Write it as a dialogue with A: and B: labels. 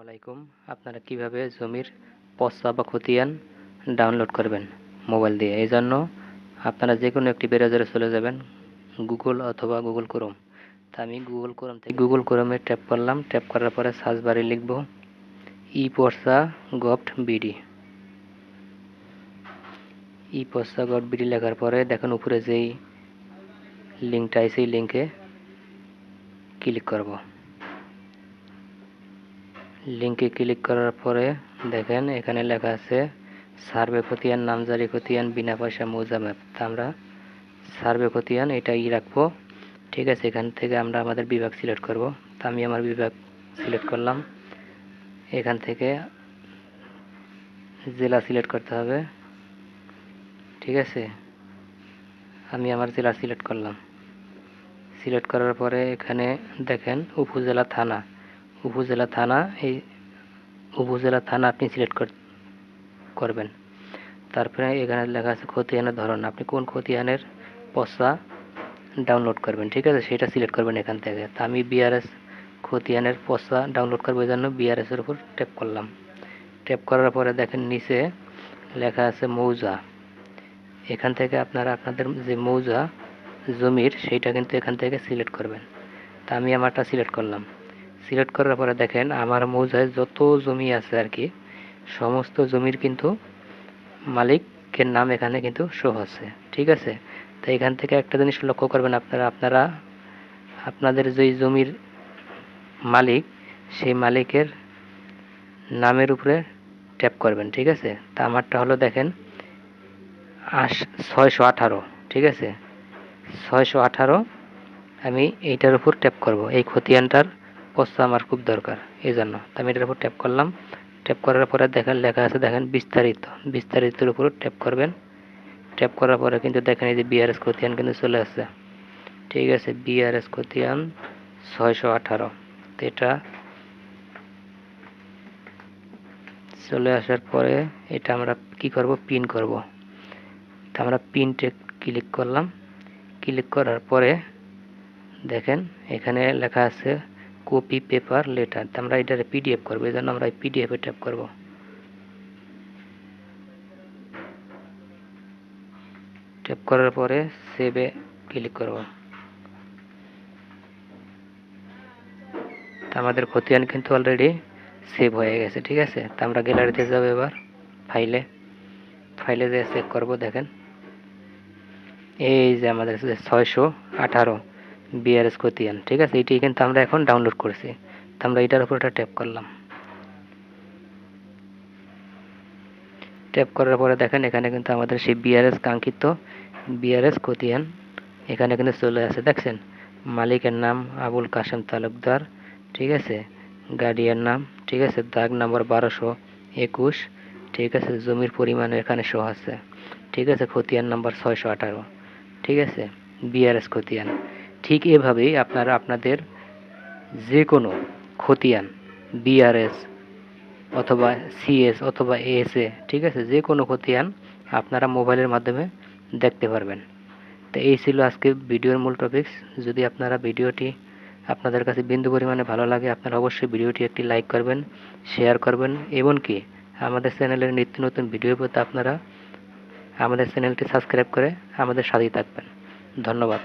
A: আলাইকুম। আপনারা কিভাবে জমির পচ্চা বা খতিয়ান ডাউনলোড করবেন মোবাইল দিয়ে? এই জন্য আপনারা যে কোনো একটি ব্রাউজারে চলে যাবেন, গুগল অথবা গুগল ক্রোম। তা আমি গুগল ক্রোমে ট্যাপ করলাম। ট্যাপ করার পরে সার্চ বারে লিখব ই পচ্চা গভট বিডি। ই পচ্চা গভট বিডি লেখার পরে দেখেন উপরে যেই লিঙ্কটা আছে এই লিঙ্কে ক্লিক করব। লিঙ্কে ক্লিক করার পরে দেখেন এখানে লেখা আছে সার্ভে খতিয়ান, নামজারি খতিয়ান, বিনা পয়সা মৌজা ম্যাপ। তা আমরা সার্ভে খতিয়ান এটাই রাখবো। ঠিক আছে, এখান থেকে আমরা আমাদের বিভাগ সিলেক্ট করব। তা আমি আমার বিভাগ সিলেক্ট করলাম। এখান থেকে জেলা সিলেক্ট করতে হবে। ঠিক আছে, আমি আমার জেলা সিলেক্ট করলাম। সিলেক্ট করার পরে এখানে দেখেন উপজেলা থানা, এই উপজেলা থানা আপনি সিলেক্ট করবেন। তারপরে এখানে লেখা আছে খতিয়ানের ধরন, আপনি কোন খতিয়ানের পচ্চা ডাউনলোড করবেন। ঠিক আছে, সেটা সিলেক্ট করবেন এখান থেকে। তা আমি বিআরএস খতিয়ানের পচ্চা ডাউনলোড করবো, এই জন্য বিআরএসের উপর ট্যাপ করলাম। ট্যাপ করার পরে দেখেন নিচে লেখা আছে মৌজা। এখান থেকে আপনারা আপনাদের যে মৌজা জমির সেইটা কিন্তু এখান থেকে সিলেক্ট করবেন। তা আমি আমারটা সিলেক্ট করলাম। সিলেক্ট করার পরে দেখেন আমার মৌজায় যত জমি আছে আর কি, সমস্ত জমির কিন্তু মালিকের নাম এখানে কিন্তু শো হচ্ছে। ঠিক আছে, তো এখান থেকে একটা জিনিস লক্ষ্য করবেন আপনারা আপনাদের যেই জমির মালিক, সেই মালিকের নামের উপরে ট্যাপ করবেন। ঠিক আছে, তা আমারটা হলো দেখেন 618। ঠিক আছে, 618 আমি এইটার উপর ট্যাপ করব। এই খতিয়ানটার পচ্চা আমার খুব দরকার, এই জন্য আমি এটার উপর ট্যাপ করলাম। ট্যাপ করার পরে দেখেন লেখা আছে দেখেন বিস্তারিতর উপর ট্যাপ করবেন। ট্যাপ করার পরে কিন্তু দেখেন এই যে বিআরএস খতিয়ান কিন্তু চলে আসছে। ঠিক আছে, বিআরএস খতিয়ান 618, তো এটা চলে আসার পরে এটা আমরা কি করব, পিন করব। তো আমরা পিনটে ক্লিক করলাম। ক্লিক করার পরে দেখেন এখানে লেখা আছে কপি পেপার লেটার। তো আমরা এটারে পিডিএফ করবো, এই জন্য আমরা পিডিএফ এ ট্যাপ করব। ট্যাপ করার পরে সেভে ক্লিক করব। তো আমাদের খতিয়ান কিন্তু অলরেডি সেভ হয়ে গেছে। ঠিক আছে, তো আমরা গ্যালারিতে যাব, এবার ফাইলে যে চেক করব। দেখেন এই যে আমাদের 618 বিআরএস খতিয়ান। ঠিক আছে, এটি কিন্তু আমরা এখন ডাউনলোড করছি। তো আমরা এটার উপর ট্যাপ করলাম। ট্যাপ করার পরে দেখেন এখানে কিন্তু আমাদের সেই বিআরএস কাঙ্ক্ষিত বিআরএস খতিয়ান এখানে কিন্তু চলে আসে। দেখছেন মালিকের নাম আবুল কাশেম তালুকদার। ঠিক আছে, গার্ডিয়ান নাম, ঠিক আছে, দাগ নাম্বার 1221। ঠিক আছে, জমির পরিমাণ এখানে শো আছে। ঠিক আছে, খতিয়ান নাম্বার 618। ঠিক আছে, বিআরএস খতিয়ান। ঠিক এভাবেই আপনারা আপনাদের যে কোনো খতিয়ান বিআরএস অথবা সিএস অথবা এএসএ, ঠিক আছে, যে কোনো খতিয়ান আপনারা মোবাইলের মাধ্যমে দেখতে পারবেন। তো এই ছিল আজকে ভিডিওর মূল টপিকস। যদি আপনারা ভিডিওটি আপনাদের কাছে বিন্দু পরিমাণে ভালো লাগে, আপনারা অবশ্যই ভিডিওটি একটি লাইক করবেন, শেয়ার করবেন, এমনকি আমাদের চ্যানেলের নিত্য নতুন ভিডিও পেতে আপনারা আমাদের চ্যানেলটি সাবস্ক্রাইব করে আমাদের সাথেই থাকবেন। ধন্যবাদ।